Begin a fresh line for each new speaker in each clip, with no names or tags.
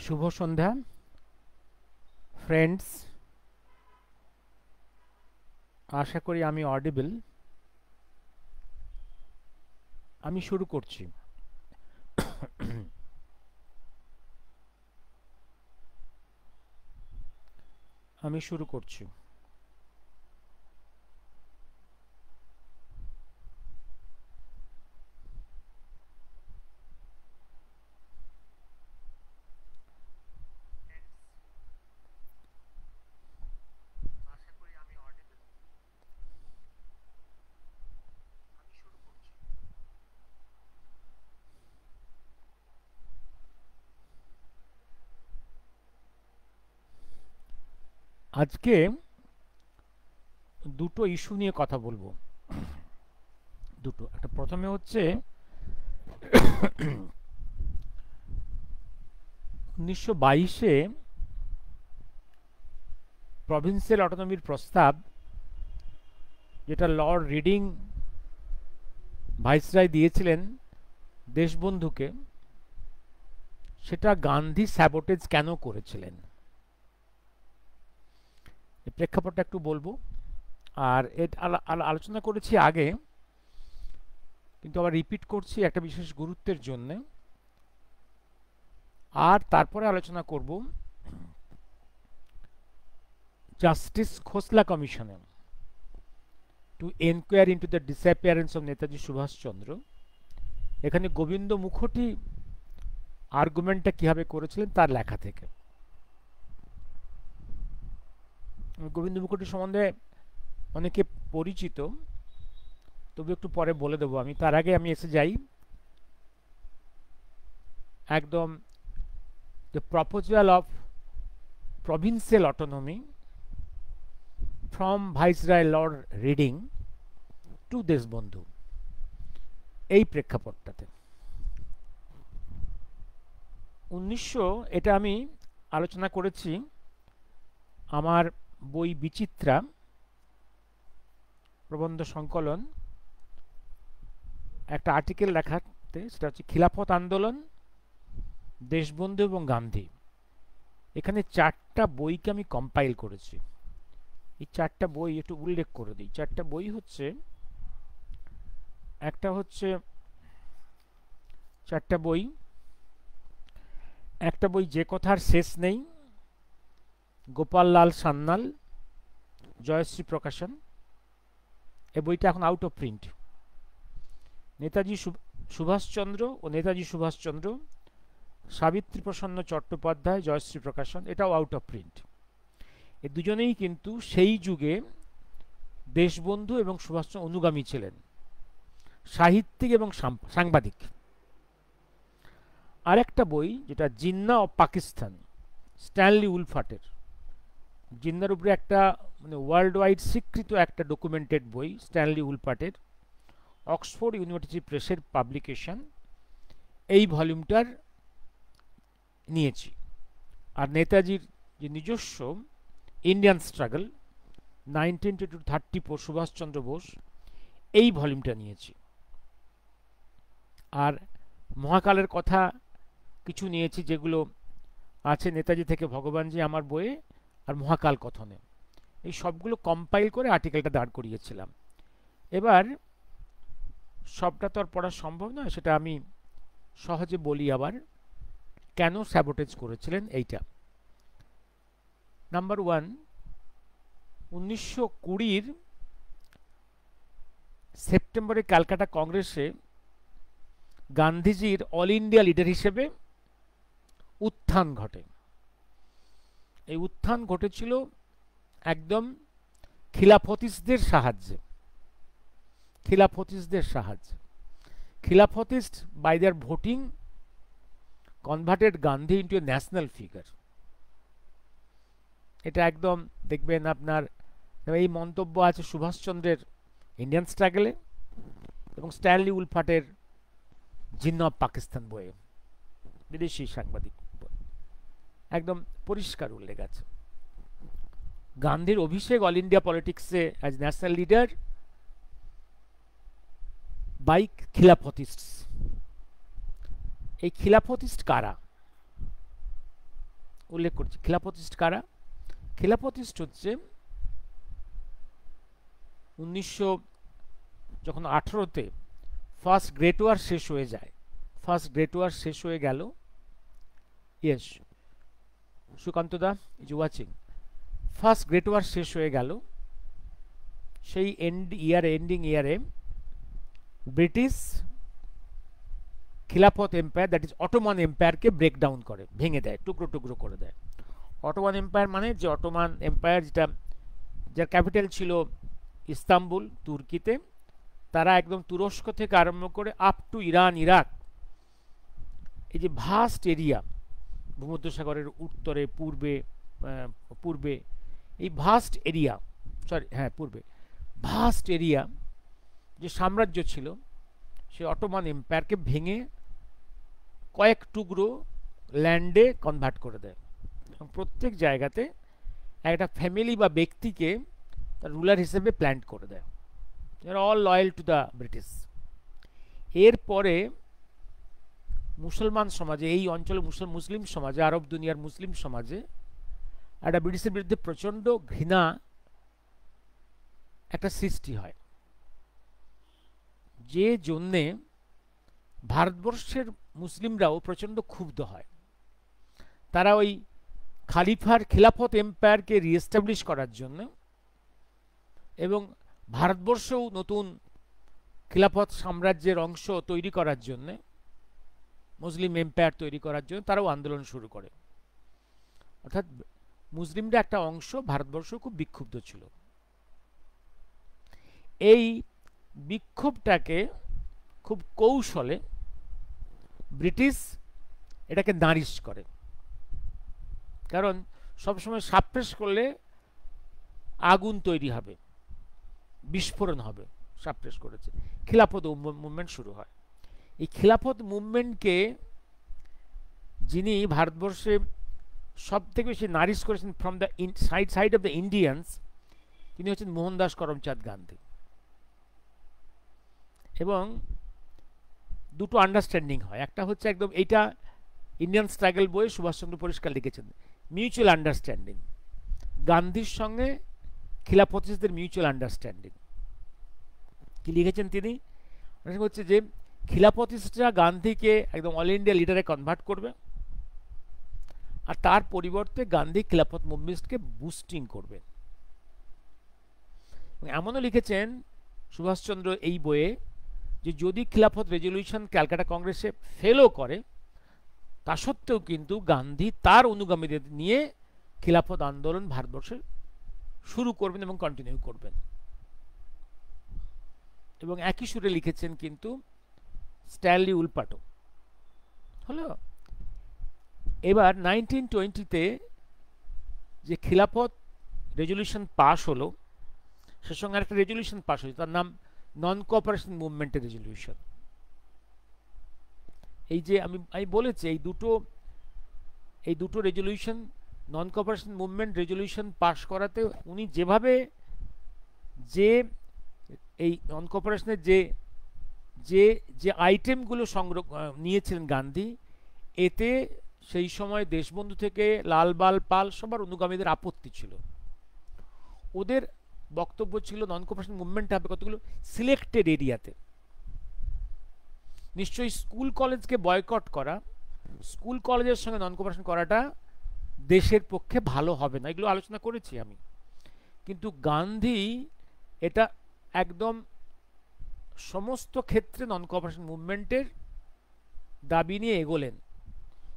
শুভ সন্ধ্যা friends, আশা করি আমি audible. আমি শুরু করছি। আমি শুরু করছি। আজকে দুটো ইস্যু নিয়ে কথা বলবো। দুটো, একটা প্রথমে হচ্ছে 1922-এ প্রভিন্সিয়াল অটোনমির প্রস্তাব, যেটা লর্ড রিডিং ভাইসরয় দিয়েছিলেন দেশবন্ধুকে, সেটা গান্ধী স্যাবোটেজ কেন করেছিলেন, এই প্রেক্ষাপটটা একটু বলবো। আর আলোচনা করেছি আগে, কিন্তু আবার রিপিট করছি একটা বিশেষ গুরুত্বের জন্য। আর তারপরে আলোচনা করব জাস্টিস খোসলা কমিশনে to enquire into the disappearance of Netaji Subhas Chandra. এখানে গোবিন্দ মুখোটি আর্গুমেন্টটা কিভাবে করেছিলেন তার লেখা থেকে। গোবিন্দ মুখোটি সম্বন্ধে অনেকে পরিচিত, তবু একটু পরে বলে দেবো আমি। তার আগে আমি এসে যাই একদম the proposal of provincial autonomy from viceroy Lord reading to Deshbandhu, এই প্রেক্ষাপটটাতে। এটা আমি আলোচনা করেছি আমার বই বিচিত্রা প্রবন্ধ সংকলন, একটা আর্টিকেল লেখাতে, সেটা হচ্ছে খিলাফত আন্দোলন, দেশবন্ধু এবং গান্ধী। এখানে 4টা বইকে আমি কম্পাইল করেছি। এই 4টা বই একটু উল্লেখ করে দিই। 4টা বই হচ্ছে, একটা হচ্ছে 4টা বই, একটা বই যে কথার শেষ নেই, গোপাল লাল সান্যাল, জয়শ্রী প্রকাশন। এই বইটা এখন out of print. Netaji Subhashchandra ও নেতাজি সুভাষচন্দ্র, সাবিত্রী প্রসন্ন চট্টোপাধ্যায়, জয়শ্রী প্রকাশন, এটাও আউট অফ প্রিন্ট। এই দুজনেই কিন্তু সেই যুগে দেশবন্ধু এবং সুভাষচন্দ্র অনুগামী ছিলেন, সাহিত্যিক এবং সাংবাদিক। আর একটা বই যেটা জিন্না অফ পাকিস্তান, স্ট্যানলি উলফাটের। জিন্নার উপরে একটা মানে ওয়ার্ল্ড ওয়াইড স্বীকৃত একটা ডকুমেন্টেড বই, স্ট্যানলি উলফাটের, অক্সফোর্ড ইউনিভার্সিটি প্রেসের পাবলিকেশন। এই ভলিউমটার নিয়েছি। আর নেতাজির যে নিজস্ব ইন্ডিয়ান স্ট্রাগল 1934 সুভাষচন্দ্র বোস, এই ভলিউমটা নিয়েছি। আর মহাকালের কথা কিছু নিয়েছি, যেগুলো আছে নেতাজি থেকে ভগবানজি আমার বইয়ে, আর মহাকাল কথনে। এই সবগুলো কম্পাইল করে আর্টিকেলটা দাঁড় করিয়েছিলাম। এবার সবটা তো আর পড়া সম্ভব নয়, সেটা আমি সহজে বলি আবার, কেন স্যাবোটেজ করেছিলেন এইটা। নাম্বার 1, 1920-র সেপ্টেম্বরে ক্যালকাটা কংগ্রেসে গান্ধীজির অল ইন্ডিয়া লিডার হিসেবে উত্থান ঘটে। এই উত্থান ঘটেছিল একদম খিলাফতিস্টদের সাহায্যে। Khilafatist by their voting converted Gandhi into a national figure. এটা একদম দেখবেন আপনার, এই মন্তব্য আছে সুভাষচন্দ্রের ইন্ডিয়ান স্ট্রাগলে এবং স্ট্যানলি উলফাটের জিন্না অফ পাকিস্তান বইয়ে, বিদেশি সাংবাদিক, একদম পরিষ্কার উল্লেখ আছে। গান্ধীর অভিষেক অল ইন্ডিয়া পলিটিক্সে as national leader by Khilafatist. এই খিলাফতিস্ট কারা? উল্লেখ করছি। খিলাফতিস্ট কারা? খিলাফতিস্ট হচ্ছে 1918-তে ফার্স্ট গ্রেট ওয়ার শেষ হয়ে যায়, ফার্স্ট গ্রেট ওয়ার শেষ হয়ে গেল। ইয়েস সুকান্ত দা is watching. First great war শেষ হয়ে গেল, সেই এন্ডিং ইয়ারে British Khilafat empire, that is Ottoman এম্পায়ারকে ব্রেকডাউন করে, ভেঙে দেয়, টুকরো টুকরো করে দেয়। অটোমান এম্পায়ার মানে যে অটোমান এম্পায়ার যেটা, যার ক্যাপিটাল ছিল ইস্তাম্বুল তুর্কিতে, তারা একদম তুরস্ক থেকে আরম্ভ করে আপ টু ইরান, ইরাক, এই যে ভাস্ট এরিয়া, ভূমধ্যসাগরের উত্তরে পূর্বে এই ভাস্ট এরিয়া, পূর্বে ভাস্ট এরিয়া যে সাম্রাজ্য ছিল, সে অটোমান এম্পায়ারকে ভেঙে কয়েক টুকরো ল্যান্ডে কনভার্ট করে দেয়, এবং প্রত্যেক জায়গাতে একটা ফ্যামিলি বা ব্যক্তিকে তার রুলার হিসেবে প্ল্যান্ট করে দেয়। They are all loyal to the British. এরপরে মুসলমান সমাজে, এই অঞ্চলে মুসলিম সমাজে, আরব দুনিয়ার মুসলিম সমাজে একটা ব্রিটিশের বিরুদ্ধে প্রচণ্ড ঘৃণা একটা সৃষ্টি হয়, যে জন্যে ভারতবর্ষের মুসলিমরাও প্রচণ্ড ক্ষুব্ধ হয়। তারা ওই খিলাফত এম্পায়ারকে রিএস্টাবলিশ করার জন্য এবং ভারতবর্ষেও নতুন খিলাফত সাম্রাজ্যের অংশ তৈরি করার জন্য, মুসলিম এম্পায়ার তৈরি করার জন্য তারাও আন্দোলন শুরু করে। অর্থাৎ মুসলিমরা একটা অংশ ভারতবর্ষ খুব বিক্ষুব্ধ ছিল। এই বিক্ষোভটাকে খুব কৌশলে ব্রিটিশ এটাকে নারিশ করে, কারণ সবসময় সাপ্রেস করলে আগুন তৈরি হবে, বিস্ফোরণ হবে, সাপ্রেস করেছে। খিলাফত মুভমেন্ট শুরু হয়। এই খিলাফত মুভমেন্টকে যিনি ভারতবর্ষে সব থেকে বেশি নারিশ করেছেন from the side of the Indians, তিনি হচ্ছেন মোহনদাস করমচাঁদ গান্ধী। এবং দুটো আন্ডারস্ট্যান্ডিং হয়, একটা হচ্ছে একদম এইটা ইন্ডিয়ান স্ট্রাগল বইয়ে সুভাষচন্দ্র পরিষ্কার লিখেছেন, মিউচুয়াল আন্ডারস্ট্যান্ডিং, গান্ধীর সঙ্গে খিলাফতিস্টদের মিউচুয়াল আন্ডারস্ট্যান্ডিং। কি লিখেছেন তিনি? হচ্ছে যে খিলাফতিস্টরা গান্ধীকে একদম অল ইন্ডিয়া লিডারে কনভার্ট করবে, আর তার পরিবর্তে গান্ধী খিলাফত মুভমেন্টকে বুস্টিং করবে। এমনও লিখেছেন সুভাষচন্দ্র এই বইয়ে যে যদি খিলাফত রেজলিউশন ক্যালকাটা কংগ্রেসে ফেলও করে, তা সত্ত্বেও কিন্তু গান্ধী তার অনুগামীদের নিয়ে খিলাফত আন্দোলন ভারতবর্ষে শুরু করবেন এবং কন্টিনিউ করবেন। এবং একই সুরে লিখেছেন কিন্তু স্ট্যানলি উলপাটো। হলো এবার 1920-তে যে খিলাফত রেজলিউশন পাস হলো, সে সঙ্গে একটা রেজলিউশন পাস হয়েছে, তার নাম নন কোঅপারেশন মুভমেন্টের রেজলিউশন। এই যে আমি বলেছি এই দুটো রেজলিউশন, নন কোঅপারেশন মুভমেন্ট রেজলিউশন পাস করাতে উনি যেভাবে যে এই নন কোঅপারেশনের যে আইটেমগুলো নিয়েছিলেন গান্ধী, এতে সেই সময় দেশবন্ধু থেকে লালবাল পাল সবার অনুগামীদের আপত্তি ছিল। ওদের বক্তব্য ছিল নন কোঅপারেশন মুভমেন্ট হবে কতগুলো সিলেক্টেড এরিয়াতে। নিশ্চয়ই স্কুল কলেজকে বয়কট করা, স্কুল কলেজের সঙ্গে নন কোঅপারেশন করাটা দেশের পক্ষে ভালো হবে না, এগুলো আলোচনা করেছি আমি। কিন্তু গান্ধী এটা একদম সমস্ত ক্ষেত্রে নন কোঅপারেশন মুভমেন্টের দাবি নিয়ে এগোলেন,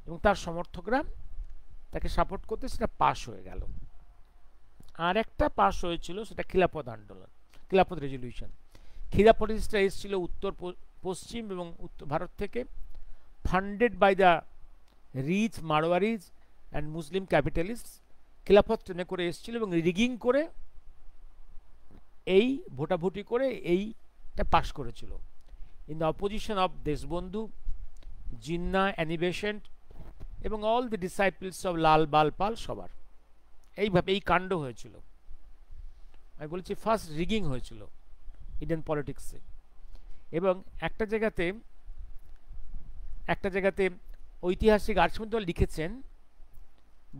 এবং তার সমর্থকরা তাকে সাপোর্ট করতে সেটা পাশ হয়ে গেল। আর একটা পাস হয়েছিল, সেটা খিলাফত আন্দোলন, খিলাফত রেজলিউশন। খিলাফতিস্টরা এসেছিল উত্তর পশ্চিম এবং উত্তর ভারত থেকে, funded by the rich Marwaris and Muslim capitalist. Khilafat ট্রেনে করে এসেছিল এবং রিগিং করে এই ভোটাভুটি করে এইটা পাস করেছিল। In the opposition of Deshbandhu, Jinnah, Annie Besant এবং all the disciples of Lal Bal Pal সবার। এইভাবে এই কাণ্ড হয়েছিল। আমি বলছি ফার্স্ট রিগিং হয়েছিল ইন্ডিয়ান পলিটিক্সে। এবং একটা জায়গাতে ঐতিহাসিক আর্চমন্ডল লিখেছেন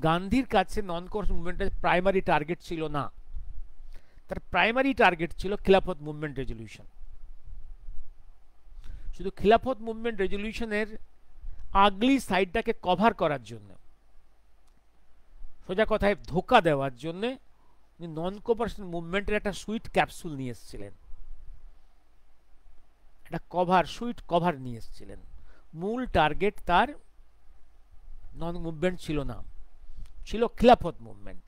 গান্ধীর কাছে নন কোঅপারেশন মুভমেন্টের প্রাইমারি টার্গেট ছিল না, তার প্রাইমারি টার্গেট ছিল খিলাফত মুভমেন্ট রেজলিউশন। শুধু খিলাফত মুভমেন্ট রেজলিউশনের আগলি সাইডটাকে কভার করার জন্য, সোজা কথায় ধোকা দেওয়ার জন্য উনি নন কোঅপারেশন মুভমেন্টের একটা সুইট ক্যাপসুল নিয়ে এসেছিলেন, একটা কভার, সুইট কভার নিয়ে এসেছিলেন। মূল টার্গেট তার নন মুভমেন্ট ছিল না, ছিল খিলাফত মুভমেন্ট।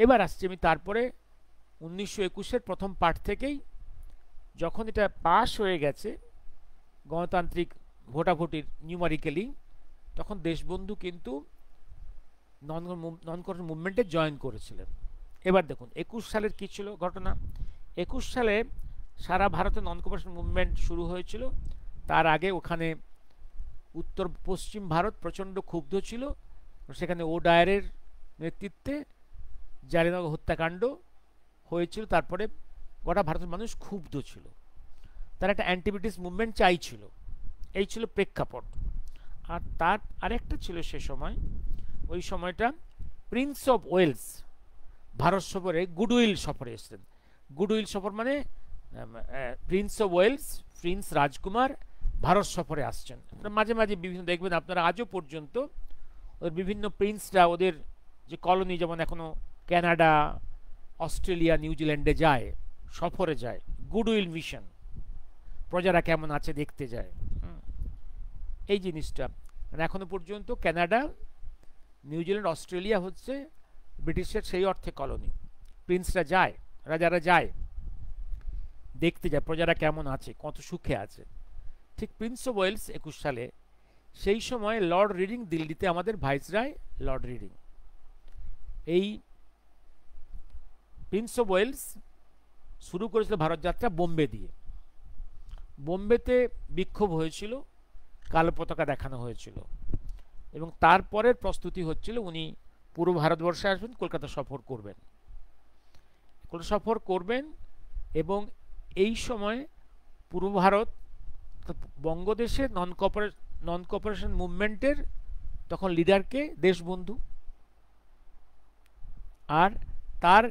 এবার আসছি আমি তারপরে 1921-এর প্রথম পার্ট থেকেই, যখন এটা পাস হয়ে গেছে গণতান্ত্রিক ভোটাভুটির নিউমারিক্যালি, তখন দেশবন্ধু কিন্তু নন কোঅপারেশন মুভমেন্টে জয়েন করেছিলেন। এবার দেখুন 21 সালের কী ছিল ঘটনা। 21 সালে সারা ভারতে নন কোঅপারেশন মুভমেন্ট শুরু হয়েছিল। তার আগে ওখানে উত্তর পশ্চিম ভারত প্রচণ্ড ক্ষুব্ধ ছিল, সেখানে ও ডায়ারের নেতৃত্বে জালিয়ানওয়ালা হত্যাকাণ্ড হয়েছিল। তারপরে গোটা ভারতের মানুষ ক্ষুব্ধ ছিল, তারা একটা অ্যান্টি ব্রিটিশ মুভমেন্ট চাইছিল। এই ছিল প্রেক্ষাপট। আর তার আরেকটা ছিল সে সময়, ওই সময়টা প্রিন্স অফ ওয়েলস ভারত সফরে, গুডউইল সফরে এসেছেন। গুডউইল সফর মানে প্রিন্স অফ ওয়েলস, প্রিন্স রাজকুমার ভারত সফরে আসছেন। মাঝে মাঝে বিভিন্ন দেখবেন আপনারা আজও পর্যন্ত ওদের বিভিন্ন প্রিন্সরা ওদের যে কলোনি, যেমন এখনো কানাডা, অস্ট্রেলিয়া, নিউজিল্যান্ডে যায়, সফরে যায়, গুডউইল মিশন, প্রজারা কেমন আছে দেখতে যায়। এই জিনিসটা মানে এখনো পর্যন্ত কানাডা, নিউজিল্যান্ড, অস্ট্রেলিয়া হচ্ছে ব্রিটিশের সেই অর্থে কলোনি। প্রিন্সরা যায়, রাজারা যায়, দেখতে যায় প্রজারা কেমন আছে, কত সুখে আছে। ঠিক প্রিন্স অফ ওয়েলস 21 সালে, সেই সময় লর্ড রিডিং দিল্লিতে, আমাদের ভাইসরয় লর্ড রিডিং। এই প্রিন্স অফ ওয়েলস শুরু করেছিল ভারত যাত্রা বোম্বে দিয়ে। বোম্বেতে বিক্ষোভ হয়েছিল, কালো পতাকা দেখানো হয়েছিল, এবং তারপরের প্রস্তুতি হচ্ছিল উনি পুরো ভারতবর্ষে আসবেন, কলকাতা সফর করবেন, কলকাতা সফর করবেন। এবং এই সময় পূর্ব ভারত, বঙ্গদেশে নন কোঅপারেশন মুভমেন্টের তখন লিডারকে দেশবন্ধু, আর তার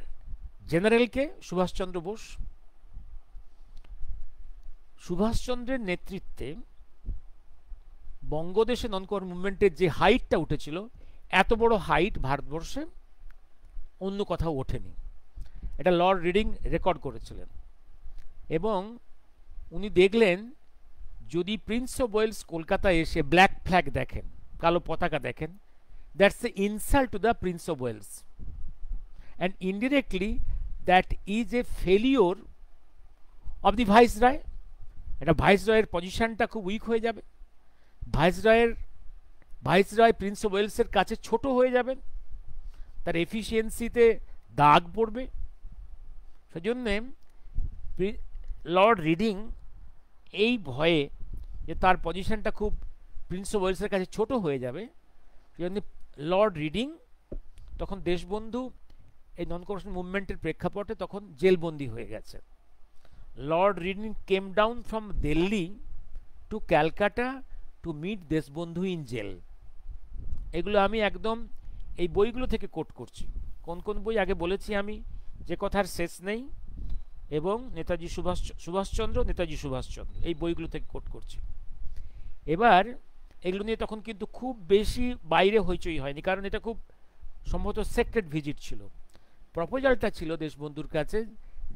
জেনারেলকে সুভাষচন্দ্র বোস। সুভাষচন্দ্রের নেতৃত্বে বঙ্গদেশে নন কোঅপারেশন মুভমেন্টের যে হাইটটা উঠেছিল, এত বড় হাইট ভারতবর্ষে অন্য কোথাও ওঠেনি। এটা লর্ড রিডিং রেকর্ড করেছিলেন। এবং উনি দেখলেন যদি প্রিন্স অফ ওয়েলস কলকাতায় এসে ব্ল্যাক ফ্ল্যাগ দেখেন, কালো পতাকা দেখেন, that's a insult to the prince of Wales, and indirectly that is a failure of the viceroy. এটা ভাইসরয়ের পজিশনটা খুব উইক হয়ে যাবে, ভাইসরয় প্রিন্স অফ ওয়েলসের কাছে ছোট হয়ে যাবেন, তার এফিসিয়েন্সিতে দাগ পড়বে। সেজন্যে লর্ড রিডিং এই ভয়ে যে তার পজিশনটা খুব প্রিন্স অফ ওয়েলসের কাছে ছোট হয়ে যাবে, সেজন্য লর্ড রিডিং তখন দেশবন্ধু এই নন কোঅপারেশন মুভমেন্টের প্রেক্ষাপটে তখন জেলবন্দি হয়ে গেছে। Lord Reading came down from Delhi to Calcutta to meet Deshbandhu in jail. এগুলো আমি একদম এই বইগুলো থেকে কোট করছি। কোন কোন বই আগে বলেছি আমি, যে কথার শেষ নেই, এবং নেতাজি সুভাষচন্দ্র, নেতাজি সুভাষচন্দ্র, এই বইগুলো থেকে কোট করছি। এবার এগুলো নিয়ে তখন কিন্তু খুব বেশি বাইরে হইচই হয়নি, কারণ এটা খুব সম্ভবত সেক্রেট ভিজিট ছিল। প্রপোজালটা ছিল দেশবন্ধুর কাছে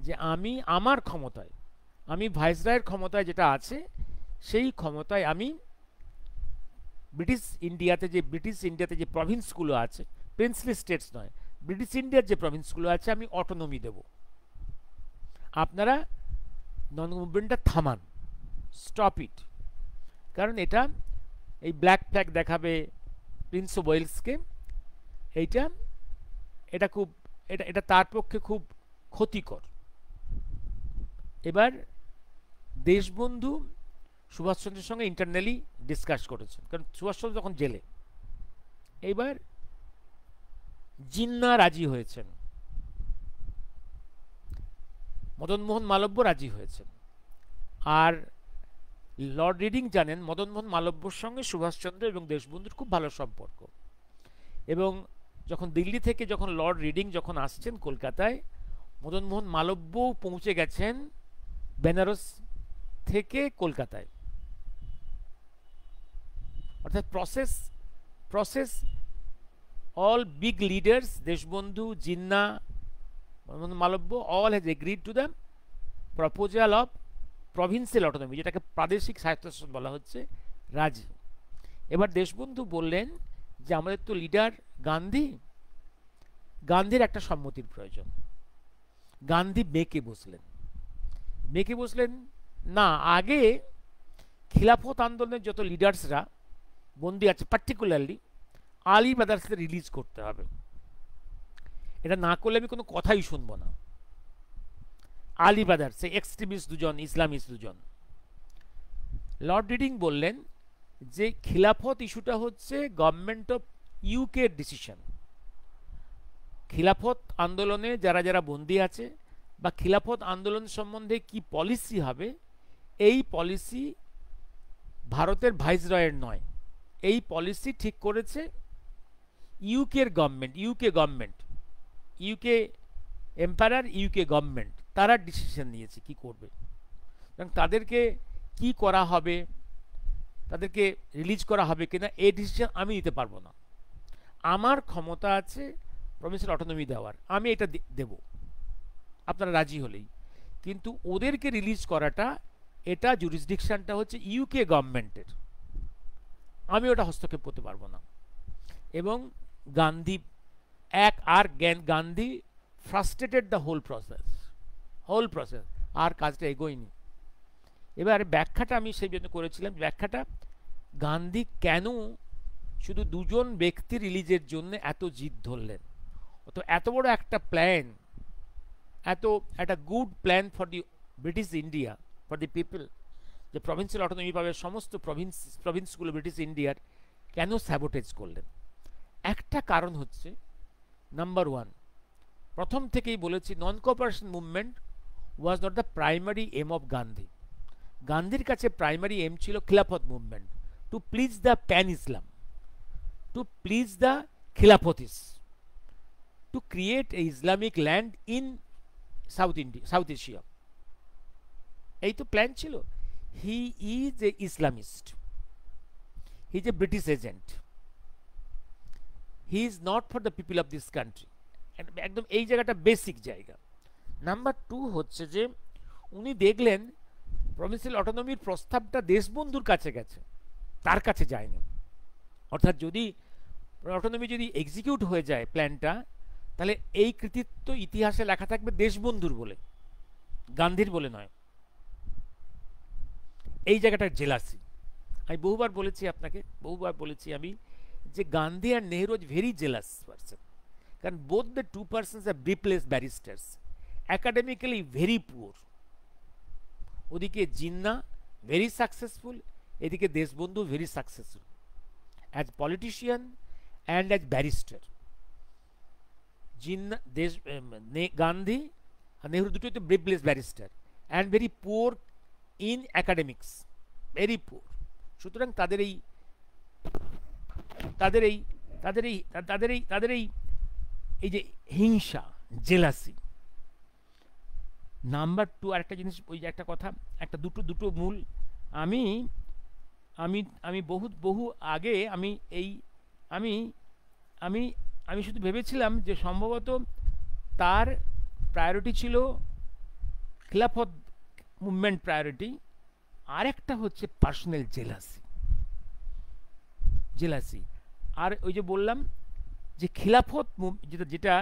যে আমি আমার ক্ষমতায়, আমি ভাইসরয়ের ক্ষমতায় যেটা আছে, সেই ক্ষমতায় আমি ব্রিটিশ ইন্ডিয়াতে যে প্রভিন্সগুলো আছে, প্রিন্সলি স্টেটস নয়, ব্রিটিশ ইন্ডিয়ার যে প্রভিন্সগুলো আছে, আমি অটোনমি দেব, আপনারা নন মুভমেন্টটা থামান, স্টপ ইট। কারণ এটা এই ব্ল্যাক ফ্ল্যাগ দেখাবে প্রিন্স অফ ওয়েলসকে, এটা খুব এটা তার পক্ষে খুব ক্ষতিকর। এবার দেশবন্ধু সুভাষচন্দ্রের সঙ্গে ইন্টারনালি ডিসকাস করেছেন, কারণ সুভাষচন্দ্র তখন জেলে। এইবার জিন্না রাজি হয়েছেন, মদনমোহন মালব্য রাজি হয়েছেন। আর লর্ড রিডিং জানেন মদনমোহন মালব্যর সঙ্গে সুভাষচন্দ্র এবং দেশবন্ধুর খুব ভালো সম্পর্ক, এবং যখন দিল্লি থেকে যখন লর্ড রিডিং যখন আসছেন কলকাতায়, মদন মোহন মালব্য পৌঁছে গেছেন বেনারস থেকে কলকাতায়। অর্থাৎ process all big leaders, Deshbandhu, Jinnah, Malviya, all has agreed to the proposal of provincial autonomy, যেটাকে প্রাদেশিক স্বায়ত্তশাসন বলা হচ্ছে, রাজি। এবার দেশবন্ধু বললেন যে আমাদের তো লিডার গান্ধীর একটা সম্মতির প্রয়োজন। গান্ধী বেঁকে বসলেন না, আগে খিলাফত আন্দোলনের যত লিডার্সরা বন্দী আছে, পার্টিকুলারলি আলী ব্রাদার্সকে রিলিজ করতে হবে। এটা না করলে আমি কোনো কথাই শুনবো না। আলী ব্রাদার্স, এক্সট্রিমিস্ট দুজন, ইসলামিস্ট দুজন। লর্ড রিডিং বললেন যে খিলাফত ইস্যুটা হচ্ছে গভর্নমেন্ট অফ ইউকে ডিসিশন। খিলাফত আন্দোলনে যারা যারা বন্দী আছে বা খিলাফত আন্দোলন সম্বন্ধে কি পলিসি হবে, এই পলিসি ভারতের ভাইসরয়ের নয়, এই পলিসি ঠিক করেছে ইউকে এম্পায়ার, ইউকে গভর্নমেন্ট। তারা ডিসিশন নিয়েছে কি করবে, এবং তাদেরকে কি করা হবে, তাদেরকে রিলিজ করা হবে কিনা, এই ডিসিশন আমি নিতে পারবো না। আমার ক্ষমতা আছে প্রভিন্সিয়াল অটোনমি দেওয়ার, আমি এটা দেব আপনারা রাজি হলেই, কিন্তু ওদেরকে রিলিজ করাটা, এটা জুরিসডিকশনটা হচ্ছে ইউকে গভর্নমেন্টের, আমি ওটা হস্তক্ষেপ করতে পারবো না। এবং Gandhi Gandhi frustrated the whole process, আর কাজটা এগোয়নি। এবার ব্যাখ্যাটা আমি সেই জন্য করেছিলাম, ব্যাখ্যাটা গান্ধী কেন শুধু দুজন ব্যক্তি রিলিজের জন্য এত জিদ ধরলেন। তো এত বড় একটা প্ল্যান, একটা good plan for the British India, for the people, যে প্রভিন্সিয়াল অটোনমি পাবে সমস্ত প্রভিন্সগুলো ব্রিটিশ ইন্ডিয়ার, কেন স্যাবোটেজ করলেন? একটা কারণ হচ্ছে, নাম্বার ওয়ান, প্রথম থেকেই বলেছি non cooperation movement was not the primary aim of Gandhi. গান্ধীর কাছে প্রাইমারি এম ছিল Khilafat movement, to please the pan Islam, to please the Khilafatis, to create a Islamic land in South Asia. এই তো প্ল্যান ছিল। He is a Islamist, he is a British agent, he is not for the people of this country. একদম এই জায়গাটা basic জায়গা। Number two হচ্ছে যে উনি দেখলেন প্রভিন্সিয়াল অটোনমির প্রস্তাবটা দেশবন্ধুর কাছে গেছে, তার কাছে যায়নি। অর্থাৎ যদি অটোনমি যদি এক্সিকিউট হয়ে যায় প্ল্যানটা, তাহলে এই কৃতিত্ব ইতিহাসে লেখা থাকবে দেশবন্ধুর বলে, গান্ধীর বলে নয়। এই জায়গাটার জেলাসি আমি বহুবার বলেছি আমি, যে গান্ধী আর Nehru is very jealous person, কারণ both the two persons are briefless barristers, academically very poor. ওদিকে জিন্না ভেরি সাকসেসফুল, এদিকে Deshbandhu very successful as politician and as barrister. Gandhi আর নেহরু দুটোই তো briefless barrister and very poor in academics, very poor. সুতরাং তাদের এই যে হিংসা, জেলাসি। নাম্বার টু, আরেকটা জিনিস, ওই যে একটা কথা, একটা দুটো মূল, আমি আমি আমি বহু আগে আমি শুধু ভেবেছিলাম যে সম্ভবত তার প্রায়োরিটি ছিল খিলাফত মুভমেন্ট প্রায়োরিটি, আর একটা হচ্ছে পার্সোনাল জেলাসি। আর ওই যে বললাম যে খিলাফত যেটা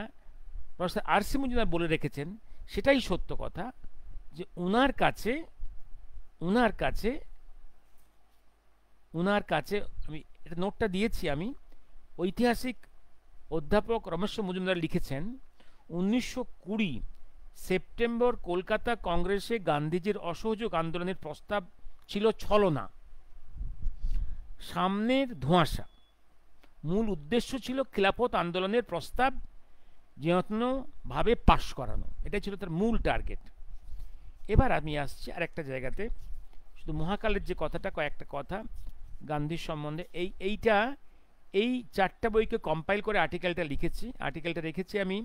প্রফেসর আর.সি. মজুমদার বলে রেখেছেন, সেটাই সত্য কথা, যে ওনার কাছে আমি এটা নোটটা দিয়েছি, আমি ঐতিহাসিক অধ্যাপক রমেশ মজুমদার লিখেছেন, 1920 সেপ্টেম্বর কলকাতা কংগ্রেসে গান্ধীজির অসহযোগ আন্দোলনের প্রস্তাব ছিল ছলনা, সামনের ধোঁয়াশা। মূল উদ্দেশ্য ছিল খিলাফত আন্দোলনের প্রস্তাব যত্নভাবে পাশ করানো, এটাই ছিল তার মূল টার্গেট। এবার আমি আসছি আর একটা জায়গাতে, শুধু মহাকালের যে কথাটা, কয়েকটা কথা গান্ধীর সম্বন্ধে, এই 4টা বইকে কম্পাইল করে আর্টিকেলটা লিখেছি। আর্টিকেলটা রেখেছি আমি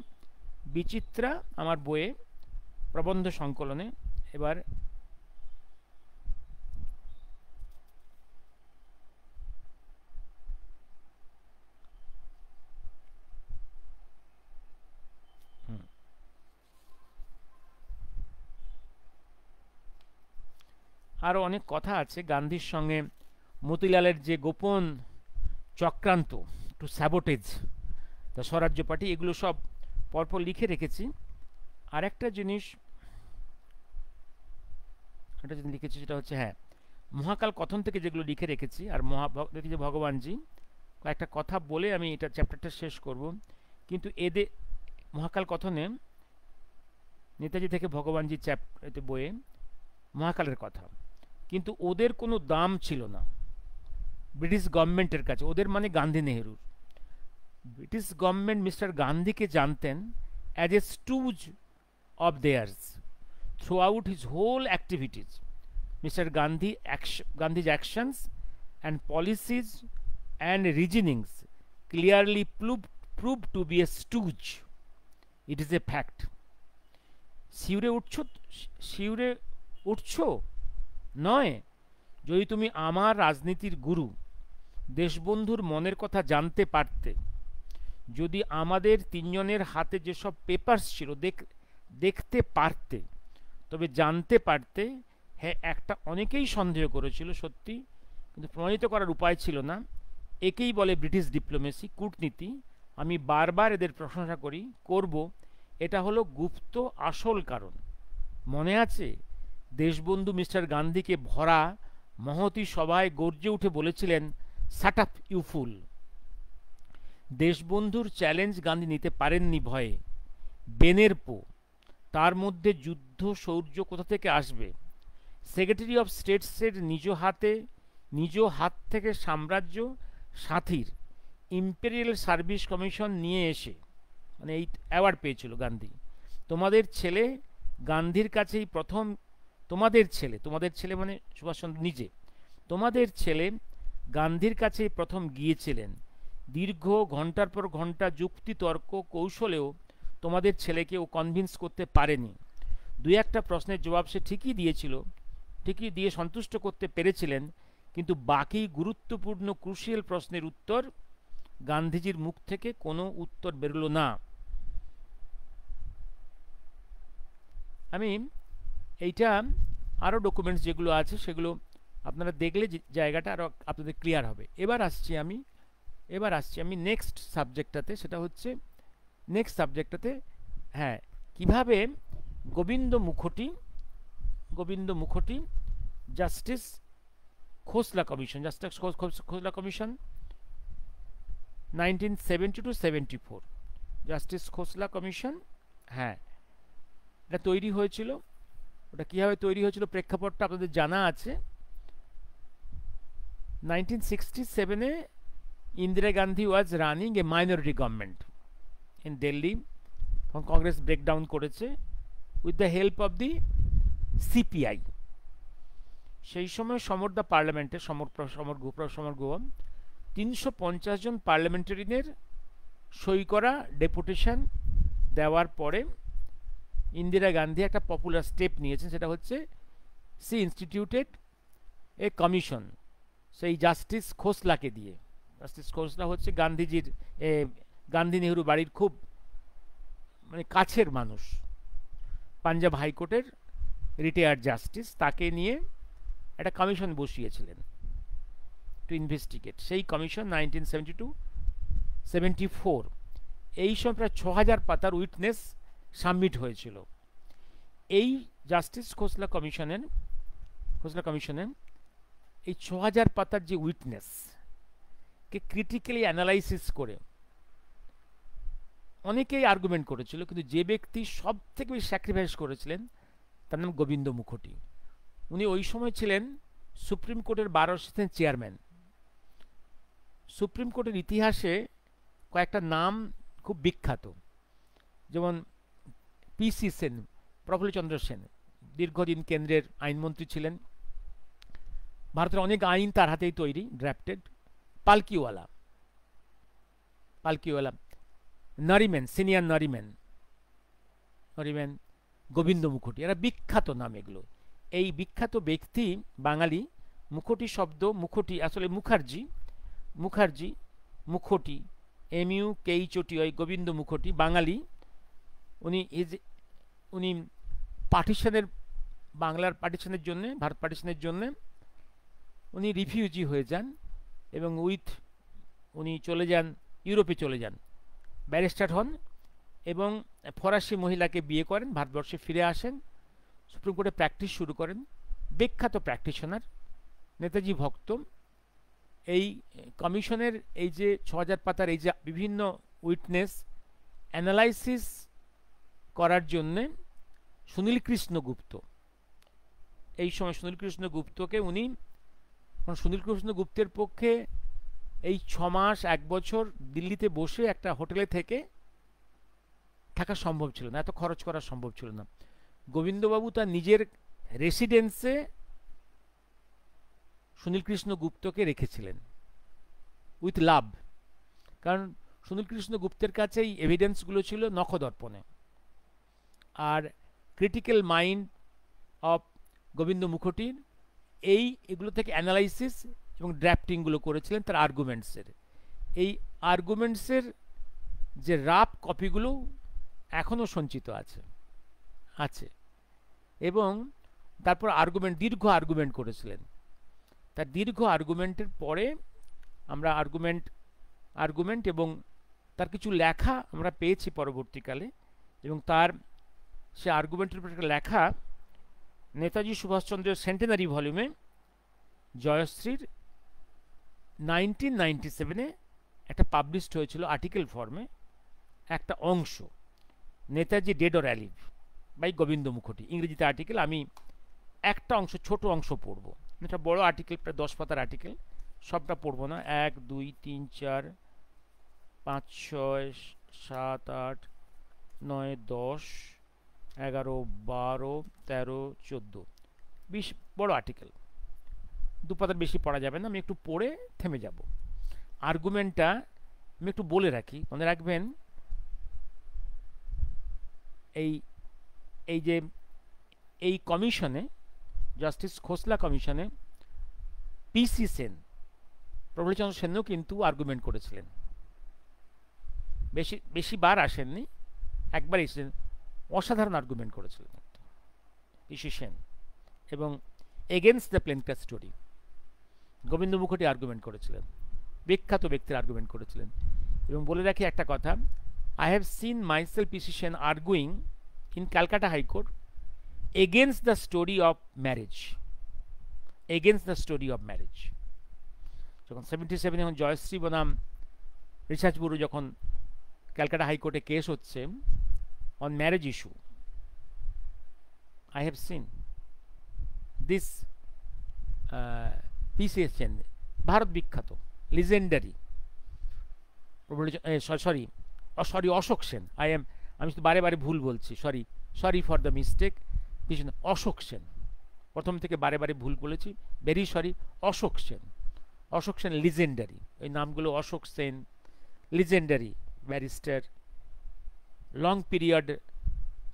বিচিত্রা আমার বইয়ে, প্রবন্ধ সংকলনে। এবার আরও অনেক কথা আছে গান্ধীর সঙ্গে মতিলালের যে গোপন চক্রান্ত, to sabotage the Swarajya party, এগুলো সব পরপর লিখে রেখেছি। আর একটা জিনিস লিখেছি, সেটা হচ্ছে হ্যাঁ, মহাকাল কথন থেকে যেগুলো লিখে রেখেছি। আর যে ভগবানজি কয়েকটা কথা বলে আমি এটা চ্যাপ্টারটা শেষ করব। কিন্তু এদের মহাকাল কথনে নেতাজি থেকে ভগবানজি বইয়ে মহাকালের কথা, কিন্তু ওদের কোনো দাম ছিল না ব্রিটিশ গভর্নমেন্টের কাছে। ওদের মানে গান্ধী নেহরুর। ব্রিটিশ গভর্নমেন্ট মিস্টার গান্ধীকে জানতেন as a stooge of theirs throughout his whole activities. Mister Gandhi's actions and policies and reasonings clearly proved to be a stooge. It is a fact. শিউরে উঠছো নয়, যদি তুমি আমার রাজনীতির গুরু দেশবন্ধুর মনের কথা জানতে পারতে, যদি আমাদের তিনজনের হাতে যেসব পেপারস ছিল দেখতে পারতে, তবে জানতে পারতে হ্যাঁ, একটা অনেকেই সন্দেহ করেছিল সত্যি, কিন্তু প্রমাণিত করার উপায় ছিল না। একেই বলে ব্রিটিশ ডিপ্লোমেসি, কূটনীতি। আমি বারবার এদের প্রশংসা করব। এটা হলো গুপ্ত আসল কারণ। মনে আছে দেশবন্ধু মিস্টার গান্ধীকে ভরা মহতী সভায় গর্জে উঠে বলেছিলেন, শাট আপ ইউ ফুল। দেশবন্ধুর চ্যালেঞ্জ গান্ধী নিতে পারেননি ভয়ে। বেনের পো, তার মধ্যে যুদ্ধ শৌর্য কোথা থেকে আসবে? সেক্রেটারি অফ স্টেটসের নিজ হাত থেকে সাম্রাজ্য সাথীর ইম্পেরিয়াল সার্ভিস কমিশন নিয়ে এসে, মানে এই অ্যাওয়ার্ড পেয়েছিল গান্ধী। তোমাদের ছেলে গান্ধীর কাছেই প্রথম, তোমাদের ছেলে মানে সুভাষচন্দ্র নিজে, তোমাদের ছেলে গান্ধীর কাছেই প্রথম গিয়েছিলেন। দীর্ঘ ঘন্টার পর ঘন্টা যুক্তি তর্ক কৌশলেও তোমাদের ছেলেকে ও কনভিন্স করতে পারেনি। দুই একটা প্রশ্নের জবাব সে ঠিকই দিয়ে সন্তুষ্ট করতে পেরেছিলেন, কিন্তু বাকি গুরুত্বপূর্ণ ক্রুশিয়াল প্রশ্নের উত্তর গান্ধীজির মুখ থেকে কোনো উত্তর বেরোলো না। আমি এইটা আরও ডকুমেন্টস যেগুলো আছে সেগুলো আপনারা দেখলে জায়গাটা আরও আপনাদের ক্লিয়ার হবে। এবার আসছি আমি নেক্সট সাবজেক্টটাতে, সেটা হচ্ছে হ্যাঁ, কিভাবে গোবিন্দ মুখোটি জাস্টিস খোসলা কমিশন 1970-74, জাস্টিস খোসলা কমিশন, হ্যাঁ, এটা তৈরি হয়েছিল। ওটা কীভাবে তৈরি হয়েছিল প্রেক্ষাপটটা আপনাদের জানা আছে। 1967-এ Indira Gandhi was running a minority government in Delhi, তখন কংগ্রেস ব্রেকডাউন করেছে with the help of the CPI. সেই সময় সমরদা পার্লামেন্টে সমর গুহম 350 জন পার্লামেন্টারিনের সই করা ডেপুটেশন দেওয়ার পরে ইন্দিরা গান্ধী একটা পপুলার স্টেপ নিয়েছেন, সেটা হচ্ছে সি ইনস্টিটিউটেড এ কমিশন সেই জাস্টিস খোসলাকে দিয়ে। জাস্টিস খোসলা হচ্ছে গান্ধী নেহরু বাড়ির খুব মানে কাছের মানুষ, পাঞ্জাব হাইকোর্টের রিটায়ার্ড জাস্টিস, তাকে নিয়ে একটা কমিশন বসিয়েছিলেন টু ইনভেস্টিগেট। সেই কমিশন 1972-74 এই সময় প্রায় 6000 পাতার উইটনেস সাবমিট হয়েছিল। এই জাস্টিস খোসলা কমিশনের এই 6000 পাতার যে উইটনেস কে ক্রিটিক্যালি অ্যানালাইসিস করে অনেকেই আর্গুমেন্ট করেছিল, কিন্তু যে ব্যক্তি সব থেকে বেশি স্যাক্রিফাইস করেছিলেন তার নাম গোবিন্দ মুখোটি। উনি ওই সময় ছিলেন সুপ্রিম কোর্টের 12 আসনের চেয়ারম্যান। সুপ্রিম কোর্টের ইতিহাসে কয়েকটা নাম খুব বিখ্যাত, যেমন পিসি সেন, প্রফুল্লচন্দ্র সেন, দীর্ঘদিন কেন্দ্রের আইনমন্ত্রী ছিলেন, ভারতের অনেক আইন তার হাতেই তৈরি, ড্রাফটেড। পালকিওয়ালা, পালকিওয়ালা, নরিম্যান, সিনিয়র নরিম্যান, গোবিন্দ মুখোটি, এরা বিখ্যাত নাম এগুলো। এই বিখ্যাত ব্যক্তি বাঙালি। মুখোটি শব্দ, মুখোটি আসলে মুখার্জি, মুখোটি, MUKHOTY, গোবিন্দ মুখোটি বাঙালি। উনি পার্টিশনের, বাংলার পার্টিশনের জন্য, ভারত পার্টিশনের জন্য উনি রিফিউজি হয়ে যান এবং উনি চলে যান ইউরোপে, চলে যান, ব্যারিস্টার হন এবং ফরাসি মহিলাকে বিয়ে করেন, ভারতবর্ষে ফিরে আসেন, সুপ্রিম কোর্টে প্র্যাকটিস শুরু করেন। বিখ্যাত প্র্যাকটিশনার, নেতাজি ভক্ত। এই কমিশনের এই যে ৬০০০ পাতার এই যে বিভিন্ন উইটনেস অ্যানালাইসিস করার জন্যে সুনীল কৃষ্ণ গুপ্ত, এই সময় সুনীল কৃষ্ণ গুপ্তকে উনি, সুনীল কৃষ্ণ গুপ্তের পক্ষে এই ৬ মাস ১ বছর দিল্লিতে বসে একটা হোটেলে থেকে থাকা সম্ভব ছিল না, এত খরচ করা সম্ভব ছিল না। গোবিন্দবাবু তার নিজের রেসিডেন্সে সুনীল কৃষ্ণ গুপ্তকে রেখেছিলেন উইথ লাভ, কারণ সুনীল কৃষ্ণ গুপ্তের কাছে এই এভিডেন্সগুলো ছিল নখদর্পণে। আর ক্রিটিক্যাল মাইন্ড অফ গোবিন্দ মুখোটির এগুলো থেকে অ্যানালাইসিস এবং ড্রাফটিংগুলো করেছিলেন তার আর্গুমেন্টসের। এই আর্গুমেন্টসের যে রাফ কপিগুলো এখনও সঞ্চিত আছে এবং তারপর দীর্ঘ আর্গুমেন্ট করেছিলেন। তার দীর্ঘ আর্গুমেন্টের পরে আমরা আর্গুমেন্ট এবং তার কিছু লেখা আমরা পেয়েছি পরবর্তীকালে, এবং তার সে আর্গুমেন্টের উপর একটা লেখা নেতাজি সুভাষচন্দ্রের সেন্টেনারি ভলিউমে জয়শ্রীর 1997-এ একটা পাবলিশড হয়েছিল আর্টিকেল ফর্মে একটা অংশ, Netaji dead or alive by Gobinda Mukhoti, ইংরেজিতে আর্টিকেল। আমি একটা অংশ, ছোট অংশ পড়ব, এটা বড় আর্টিকেল, প্রায় 10 পাতার আর্টিকেল, সবটা পড়ব না। 1 2 3 4 5 6 7 8 9 10 11 12 13 14 20 বড় আর্টিকেল, 2 পাতার বেশি পড়া যাবে না, আমি একটু পড়ে থেমে যাব। আর্গুমেন্টটা আমি একটু বলে রাখি, মনে রাখবেন। এই কমিশনে, জাস্টিস খোসলা কমিশনে PC সেন, প্রফুল্লচন্দ্র সেনও কিন্তু আর্গুমেন্ট করেছিলেন, বেশি বার আসেননি, একবার এসেছেন, অসাধারণ আর্গুমেন্ট করেছিলেন PC সেন। এবং against the plane story Gobinda Mukhoti argument করেছিলেন, বিখ্যাত ব্যক্তির আর্গুমেন্ট করেছিলেন। এবং বলে রাখি একটা কথা, I have seen myself PC Sen arguing in Calcutta High Court against the story of marriage, যখন 77 যখন জয়শ্রী বনাম রিসার্চ ব্যুরো যখন ক্যালকাটা হাইকোর্টে কেস হচ্ছে on marriage issue, I have seen this PC Sen, Bharat বিখ্যাত, লিজেন্ডারি, অশোক সেন, আমি তো বারে ভুল বলছি, sorry for the mistake, Ashok Sen, প্রথম থেকে বারে ভুল বলেছি, very sorry. Ashok Sen legendary, ওই নামগুলো, Ashok Sen legendary barrister, long period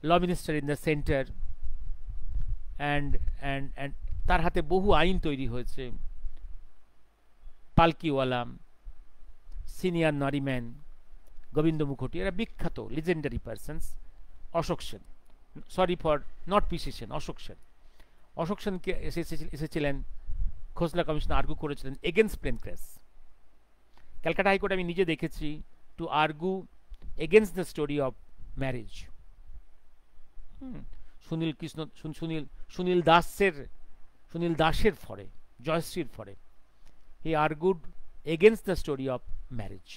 law minister in the centre, and তার হাতে বহু আইন তৈরি হয়েছে। পালকিওয়ালা, সিনিয়র নরিম্যান, গোবিন্দ মুখোটি, এরা বিখ্যাত legendary persons. Ashok Sen, sorry for not PC Sen, Ashok সেনকে এসেছিলেন খোসলা কমিশন আর্গু করেছিলেন against plane crash. Calcutta high court আমি নিজে দেখেছি, to argue against the story of marriage. Sunil দাসের ফরে, জয়শ্রীর ফরে, he argued against the story of marriage.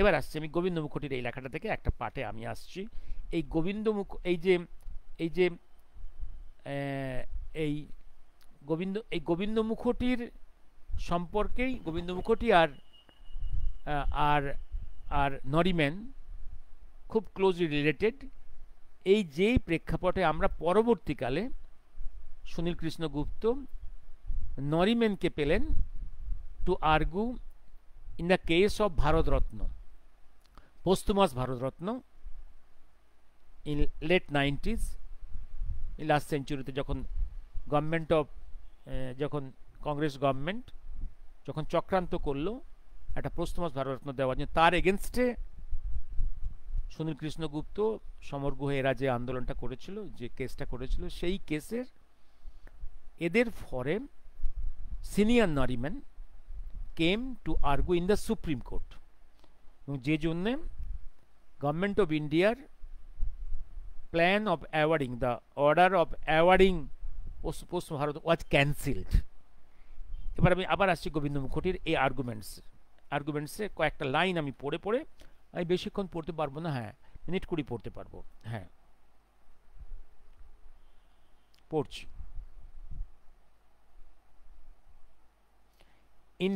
এবার আসছি আমি গোবিন্দ মুখোটির এই লেখাটা থেকে একটা পার্টে আমি আসছি। এই গোবিন্দ মুখোটির সম্পর্কেই, গোবিন্দ মুখোটি আর নরিম্যান খুব ক্লোজলি রিলেটেড। যেই প্রেক্ষাপটে আমরা পরবর্তীকালে সুনীল কৃষ্ণ গুপ্ত নরিম্যানকে পেলেন two argue in the case of Bharat Ratna, posthumous Bharat Ratna in late 90s, in last century তে যখন গভর্নমেন্ট অফ যখন কংগ্রেস গভর্নমেন্ট যখন চক্রান্ত করলো একটা পোস্টমাস ভারতরত্ন দেওয়ার জন্য, তার এগেনস্টে সুনীল কৃষ্ণ গুপ্ত, সমর গুহ এরা যে আন্দোলনটা করেছিল, যে কেসটা করেছিল, সেই কেসের এদের ফরে senior Nariman came to argue in the Supreme Court, এবং যে জন্যে গভর্নমেন্ট অফ ইন্ডিয়ার plan of awarding, the order of awarding post Bharat was cancelled. এবার আমি আবার আসছি গোবিন্দ মুখোটির এই আর্গুমেন্টসে কয়েকটা লাইন আমি পড়ে পড়ে, আমি বেশিক্ষণ পড়তে পারবো না, হ্যাঁ মিনিট 20 পড়তে পারবো, হ্যাঁ পড়ছি। In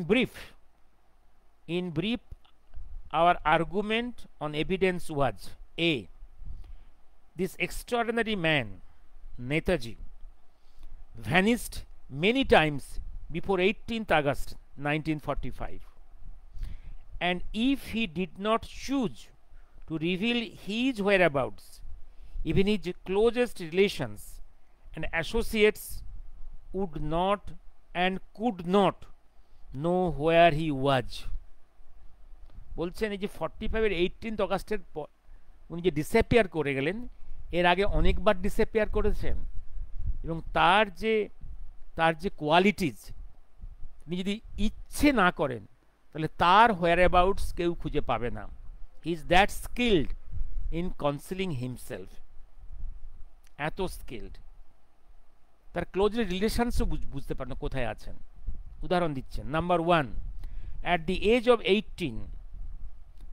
brief, our argument on evidence was: A. This extraordinary man, Netaji, vanished many times before 18th August 1945, and if he did not choose to reveal his whereabouts, even his closest relations and associates would not and could not know where he was. বলছেন এই যে 45 এর 18th অগাস্টের উনি যে disappear করে গেলেন, এর আগে অনেকবার ডিসঅ্যাপিয়ার করেছেন, এবং তার যে কোয়ালিটিজ, তিনি যদি ইচ্ছে না করেন তাহলে তার হোয়ার অ্যাবাউটস কেউ খুঁজে পাবে না। He is that skilled in concealing himself, এত স্কিল্ড। তার ক্লোজ রিলেশনসও বুঝতে পারেন কোথায় আছেন। উদাহরণ দিচ্ছেন, number 1, at the age of 18,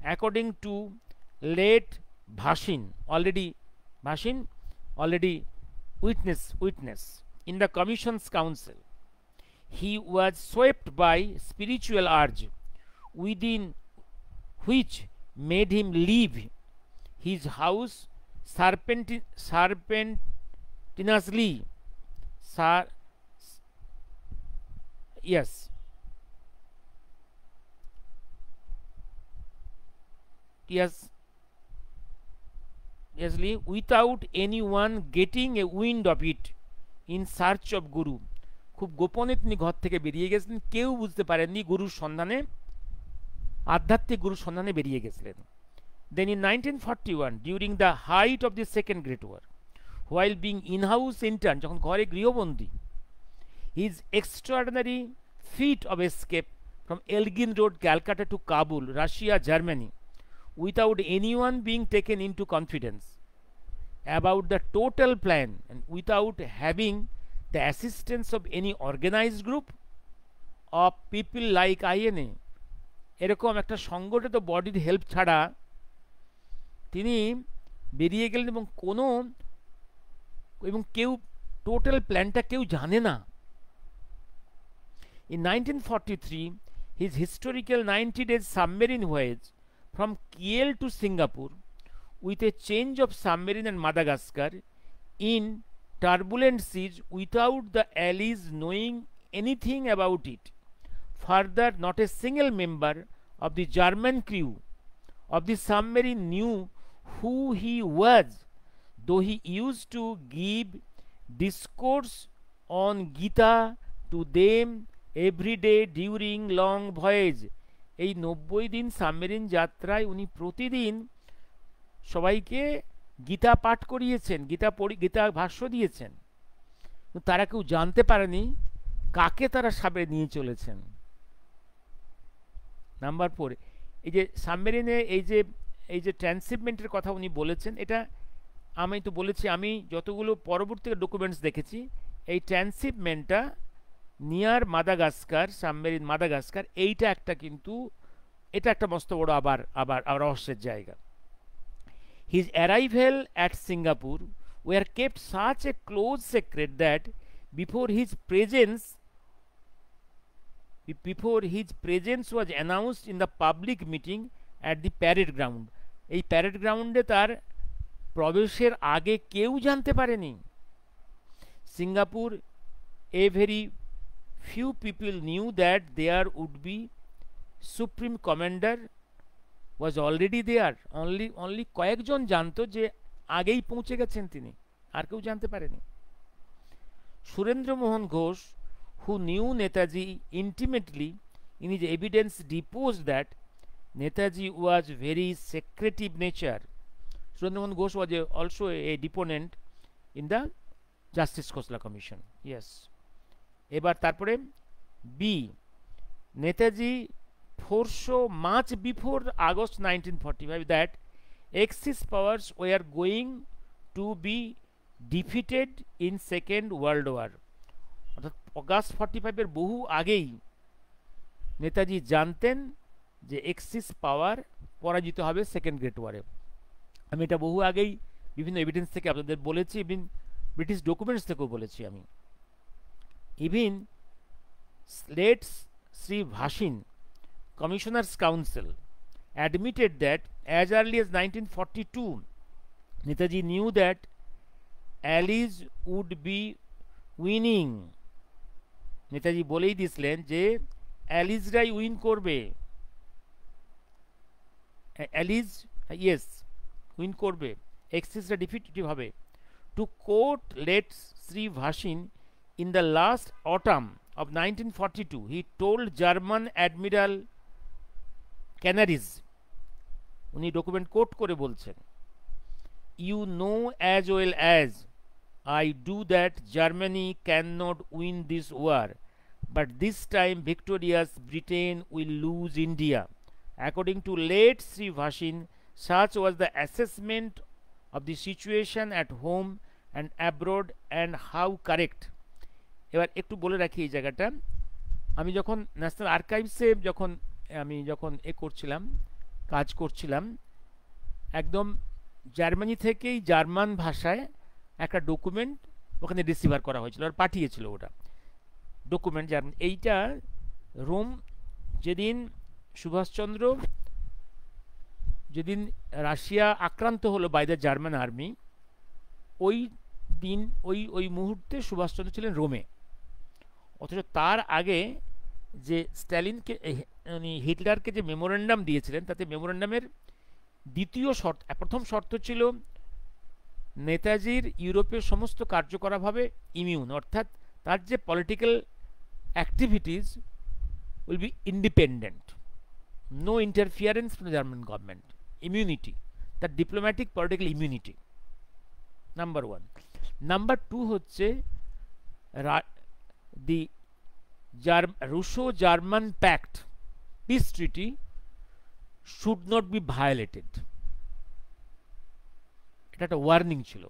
according to late Bhasin, already witness in the Commission's Council, he was swept by spiritual urge, within which made him leave his house serpentiniously. Without anyone getting a wind of it, in search of Guru. খুব গোপনে তিনি ঘর থেকে বেরিয়ে গেছিলেন, কেউ বুঝতে পারেননি, গুরুর সন্ধানে, আধ্যাত্মিক গুরুর সন্ধানে বেরিয়ে গেছিলেন। Then in 1941, during the height of the Second Great War, while being in-house intern, যখন ঘরে গৃহবন্দী, his extraordinary feat of escape from Elgin Road, Calcutta to Kabul, Russia, Germany, without anyone being taken into confidence about the total plan and without having the assistance of any organized group of people like INA, এরকম একটা সংগঠিত বডির help ছাড়া তিনি বেরিয়ে গেলেন, এবং কেউ টোটাল প্ল্যানটা কেউ জানে না। In 1943, his historical 90 days submarine voyage from Kiel to Singapore, with a change of submarine and Madagascar, in turbulent seas, without the allies knowing anything about it. Further, not a single member of the German crew of the submarine knew who he was, though he used to give discourse on Gita to them every day during long voyage. এই 90 দিন submarine যাত্রায় উনি প্রতিদিন সবাইকে গীতা পাঠ করিয়েছেন, গীতা ভাষ্য দিয়েছেন, তারা কেউ জানতে পারেনি কাকে তারা সামনে নিয়ে চলেছেন। নাম্বার 4, এই যে সাবমেরিনে এই যে ট্রান্সশিপমেন্টের কথা উনি বলেছেন, এটা আমি তো বলেছি, আমি যতগুলো পরবর্তী ডকুমেন্টস দেখেছি, এই ট্রান্সশিপমেন্টটা নিয়ার মাদাগাস্কার, সাবমেরিন মাদাগাস্কার, এইটা একটা মস্ত বড় আবার রহস্যের জায়গা। His arrival at Singapore were kept such a close secret that before his presence was announced in the public meeting at the parade ground, এই প্যারেড গ্রাউন্ডে তার প্রবেশের আগে কেউ জানতে পারেনি। Singapore, a very few people knew that there would be supreme commander was already there, only কয়েকজন জানতো যে আগেই পৌঁছে গেছেন তিনি, আর কেউ জানতে পারেনি। সুরেন্দ্র মোহন Ghosh, who knew Netaji intimately, in his evidence deposed that Netaji was very secretive nature. Surendra Mohan Ghosh was also a deponent in the Justice Khosla Commission. Yes. এবার তারপরে B, Netaji foresaw much before August 1945 that Axis powers were going to be defeated in Second World War. অর্থাৎ August 45-এর বহু আগেই নেতাজি জানতেন যে axis পাওয়ার পরাজিত হবে second great ওয়ারে। আমি এটা বহু আগেই বিভিন্ন এভিডেন্স থেকে আপনাদের বলেছি, ইভিন ব্রিটিশ ডকুমেন্টস থেকেও বলেছি আমি। Even late Shri Bhasin, commissioners council, admitted that as early as 1942 Netaji knew that Allies would be winning. Netaji বলেই দিয়েছিলেন যে অ্যালিজরাই উইন করবে, অ্যালিজ ইয়েস উইন করবে, এক্সিসরা ডিফিটিভ হবে। To quote late Shri Bhasin, in the last autumn of 1942 he told German admiral Canaris, উনি document quote করে বলছেন, you know as well as I do that Germany cannot win this war, but this time victorious Britain will lose India. According to late Sri Vashin, such was the assessment of the situation at home and abroad, and how correct. এবার একটু বলে রাখি এই জায়গাটা, আমি যখন national আর্কাইভসে যখন করছিলাম, কাজ করছিলাম, একদম জার্মানি থেকেই জার্মান ভাষায় একটা ডকুমেন্ট ওখানে রিসিভার করা হয়েছিল আর পাঠিয়েছিল ওটা ডকুমেন্ট জার্মান। এইটা রোম, যেদিন সুভাষচন্দ্র, যেদিন রাশিয়া আক্রান্ত হলো বাই দ্য জার্মান আর্মি, ওই দিন ওই মুহূর্তে সুভাষচন্দ্র ছিলেন রোমে। অথচ তার আগে যে স্ট্যালিনকে হিটলারকে যে মেমোরেন্ডাম দিয়েছিলেন, তাতে মেমোরেন্ডামের দ্বিতীয় শর্ত, প্রথম শর্ত ছিল নেতাজির ইউরোপের সমস্ত কার্যকলাপভাবে ইমিউন, অর্থাৎ তার যে political activities will be independent, no interference from the German government, immunity, তার diplomatic political immunity, number one. Number two হচ্ছে the Russo German pact, peace treaty, should not be violated. এটা একটা ওয়ার্নিং ছিল,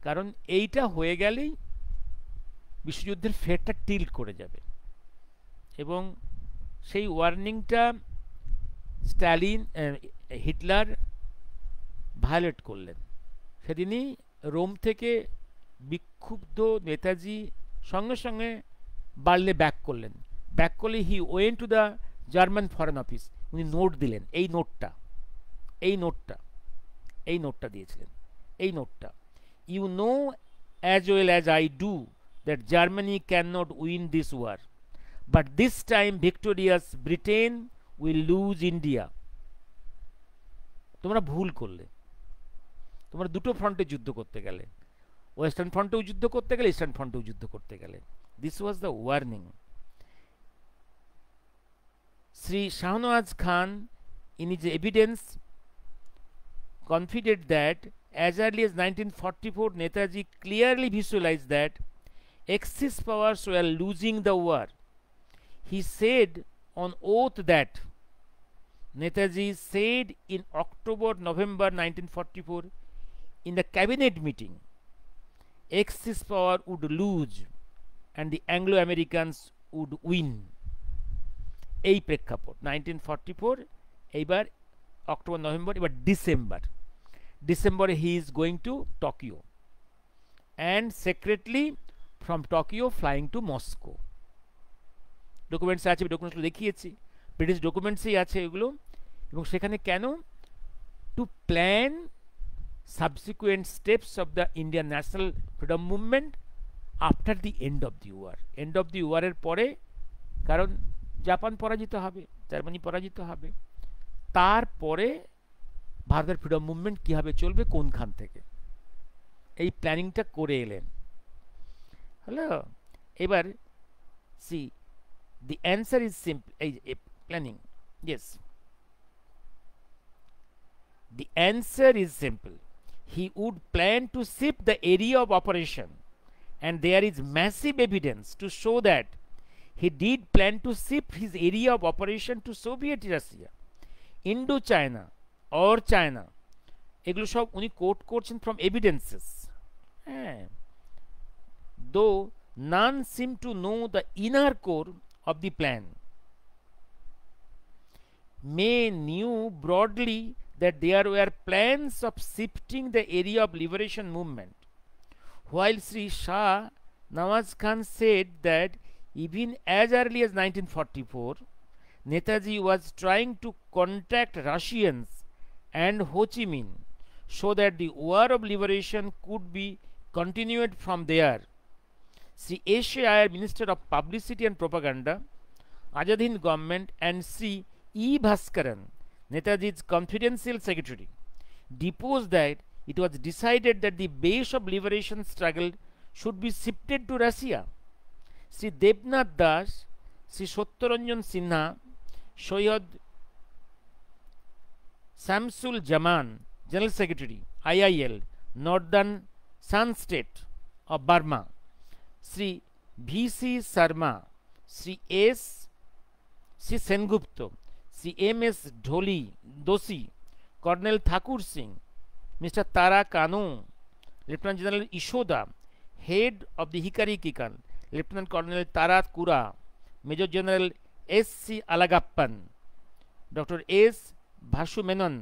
কারণ এইটা হয়ে গেলেই বিশ্বযুদ্ধের ফেরটা টিল্ট করে যাবে, এবং সেই ওয়ার্নিংটা স্ট্যালিন, হিটলার ভায়োলেট করলেন। সেদিনই রোম থেকে বিক্ষুব্ধ নেতাজি সঙ্গে সঙ্গে বার্লে ব্যাক করলেন। ব্যাক করলে he went to the German foreign office, উনি নোট দিলেন, এই নোটটা দিয়েছিলেন, এই নোটটা, you know as well as I do that Germany can not win this war, but this time victorious Britain will lose India. তোমরা ভুল করলে, তোমরা দুটো ফ্রন্টে যুদ্ধ করতে গেলে, ওয়েস্টার্ন ফ্রন্টেও যুদ্ধ করতে গেলে, ইস্টার্ন ফ্রন্টেও যুদ্ধ করতে গেলে। This was the warning. Shri Shahnawaz Khan, in his evidence, confided that as early as 1944 Netaji clearly visualized that Axis powers were losing the war. He said on oath that Netaji said in October-November 1944 in the cabinet meeting, Axis power would lose and the Anglo-Americans would win. এই প্রেক্ষাপট 1944, এইবার October November, এবার ডিসেম্বরে he is going to Tokyo, and secretly from Tokyo flying to Moscow. Documents আছে, ডকুমেন্টসগুলো দেখিয়েছি, British ডকুমেন্টসেই আছে এগুলো। এবং সেখানে কেন? To plan subsequent steps of the Indian national freedom movement after the end of the war. End of the ওয়ারের পরে, কারণ জাপান পরাজিত হবে, জার্মানি পরাজিত হবে, তারপরে ভারতের ফ্রিডম মুভমেন্ট কীভাবে চলবে, কোনখান থেকে, এই প্ল্যানিংটা করে এলেন। হ্যালো, এবার see the answer is simple, এই planning, yes, the answer is simple. He would plan to shift the area of operation, and there is massive evidence to show that he did plan to shift his area of operation to Soviet Russia, Indochina or China. এগুলো সব উনি coat করছেন from evidences. Though none seem to know the inner core of the plan. May knew broadly that there were plans of shifting the area of liberation movement, while Sri Shah Nawaz Khan said that even as early as 1944, Netaji was trying to contact Russians and Ho Chi Minh so that the war of liberation could be continued from there. Sri S. Iyer, Minister of Publicity and Propaganda, Azad Hind government, and Sri E. Bhaskaran, Netaji's confidential secretary, deposed that it was decided that the base of liberation struggle should be shifted to Russia. Sri Devnath Das, Sri Satyaranjan Sinha, Soyad Samsul Jaman, General Secretary, IIL, Northern Sun State of Burma, Sri V.C. Sharma, Sri S. Sri Sengupta, Sri M.S. Doshi, Colonel Thakur Singh, Mr. Tara Kanu, Lieutenant General Ishoda, Head of the Hikari Kikan, Lieutenant Colonel Tarat Kura, Major General S.C. Alagappan, Dr. S. Bhasu Menon,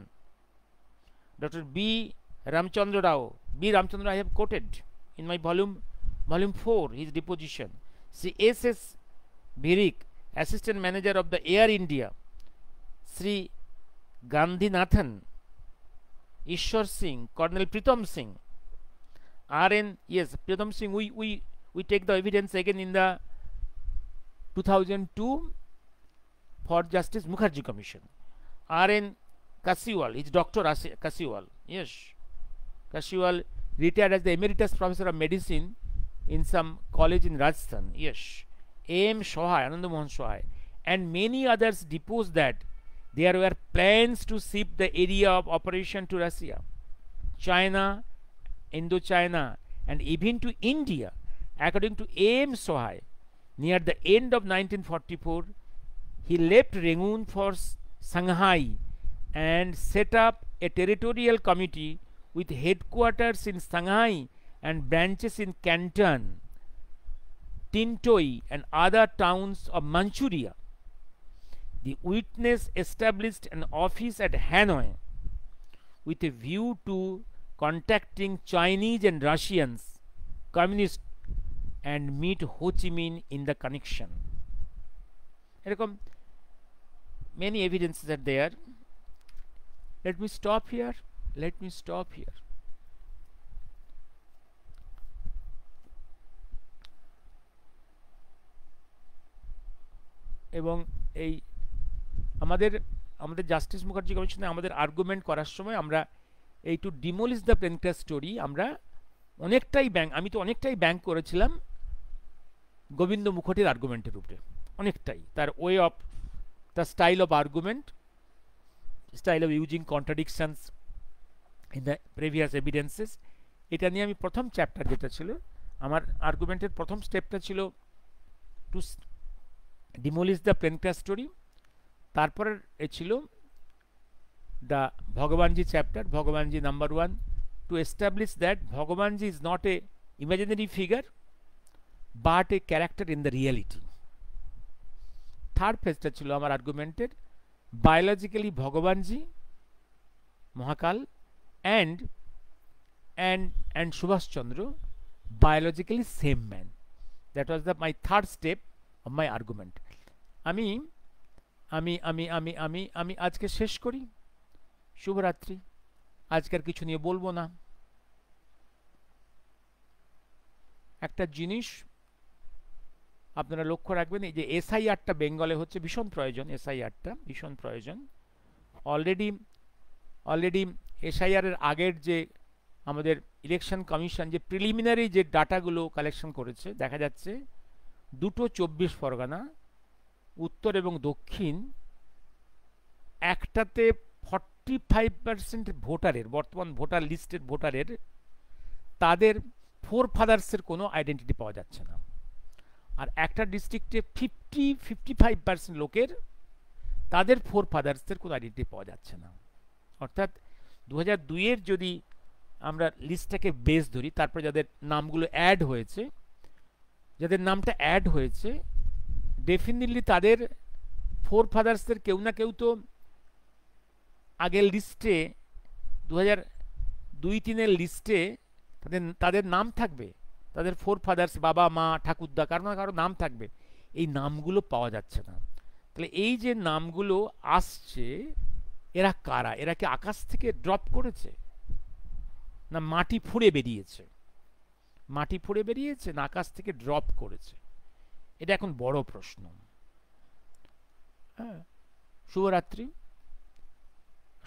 Dr. B. Ramchandra Rao. B. Ramchandra I have quoted in my volume 4, his deposition. Sri S.S. Bhirik, Assistant Manager of the Air India, Sri Gandhinathan, Ishwar Singh, Colonel Pritam Singh, R.N. Yes, Pritam Singh, we take the evidence again in the 2002 for Justice Mukherjee Commission. R.N. Kasiwal, it's Dr. Kasiwal, yes, Kasiwal retired as the Emeritus Professor of Medicine in some college in Rajasthan, yes. A.M. Sohai, Anand Mohan Sohai, and many others deposed that there were plans to shift the area of operation to Russia, China, Indochina, and even to India. According to A.M. Sohai, near the end of 1944, he left Rangoon for Shanghai and set up a territorial committee with headquarters in Shanghai and branches in Canton, Tintoi, and other towns of Manchuria. The witness established an office at Hanoi with a view to contacting Chinese and Russians, communists, and meet Ho Chi Minh in the connection. Many evidences are there. Let me stop here. এবং এই আমাদের justice Mukherjee কমিশনে আমাদের argument করার সময় আমরা এই two demolish the plane crash story আমরা আমি তো অনেকটাই ব্যাংক করেছিলাম গোবিন্দ মুখোটির আর্গুমেন্টের উপরে, অনেকটাই তার way of the style of argument, style of using contradictions in the previous evidences. এটা নিয়ে আমি প্রথম চ্যাপ্টার যেটা ছিল আমার আর্গুমেন্টের প্রথম স্টেপটা ছিল to demolish the plane crash story. তারপরে ছিল the Bhagwanji chapter, Bhagwanji number 1, to establish that Bhagavanji is not a imaginary figure but a character in the reality. Third phase chilo amar argumented biologically Bhagavanji, Mahakal and Subhash Chandra biologically same man. That was my third step of my argument. আমি আমি আমি আমি আমি আমি আজকে শেষ করি। শুভরাত্রি। আজকের কিছু নিয়ে বলবো না। একটা জিনিস আপনারা লক্ষ্য রাখবেন, এই যে এসআইআরটা বেঙ্গলে হচ্ছে ভীষণ প্রয়োজন, এসআইআরটা ভীষণ প্রয়োজন। অলরেডি এসআইআর এর আগের যে আমাদের ইলেকশন কমিশন যে প্রিলিমিনারি যে ডাটাগুলো কালেকশন করেছে, দেখা যাচ্ছে দুটো 24 পরগনা, উত্তর এবং দক্ষিণ, একটাতে 45% ভোটারের, বর্তমান ভোটার লিস্টের ভোটারের, তাদের ফোর ফাদার্সের কোনো আইডেন্টিটি পাওয়া যাচ্ছে না। আর একটা ডিস্ট্রিক্টে 55% লোকের তাদের ফোর ফাদার্সের কোনো আইডেন্টিটি পাওয়া যাচ্ছে না। অর্থাৎ 2002-এর যদি আমরা লিস্টটাকে বেস ধরি, তারপরে যাদের নামগুলো অ্যাড হয়েছে, যাদের নামটা অ্যাড হয়েছে, ডেফিনেটলি তাদের ফোর ফাদার্সের কেউ না কেউ তো আগের লিস্টে 2002-03-এর লিস্টে তাদের নাম থাকবে, তাদের ফোর ফাদার্স, বাবা মা ঠাকুরদা, কারো না কারো নাম থাকবে। এই নামগুলো পাওয়া যাচ্ছে না। তাহলে এই যে নামগুলো আসছে, এরা কারা? এরা কি আকাশ থেকে ড্রপ করেছে, না মাটি ফুঁড়ে বেরিয়েছে? মাটি ফুঁড়ে বেরিয়েছে না আকাশ থেকে ড্রপ করেছে? এটা এখন বড় প্রশ্ন। হ্যাঁ, শুভরাত্রি।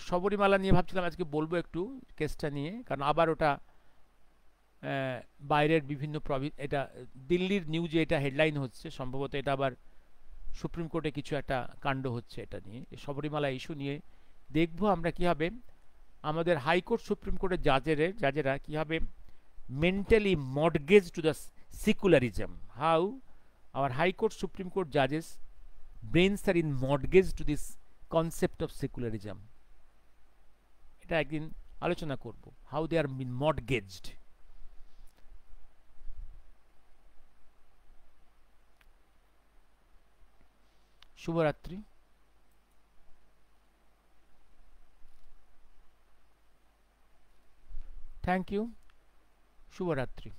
শবরীমালা নিয়ে ভাবছিলাম আজকে বলবো একটু, কেসটা নিয়ে, কারণ আবার ওটা বাইরের বিভিন্ন এটা দিল্লির নিউজে এটা হেডলাইন হচ্ছে, সম্ভবত এটা আবার সুপ্রিম কোর্টে কিছু একটা কাণ্ড হচ্ছে এটা নিয়ে, শবরীমালা ইস্যু নিয়ে। দেখবো আমরা কীভাবে আমাদের হাইকোর্ট সুপ্রিম কোর্টের জাজেরা কীভাবে mentally mortgaged to the secularism, how our high court supreme court judges brains are in mortgaged to this concept of secularism. এটা একদিন আলোচনা করব, how they are mortgaged. শুভরাত্রি। Thank you. শুভরাত্রি।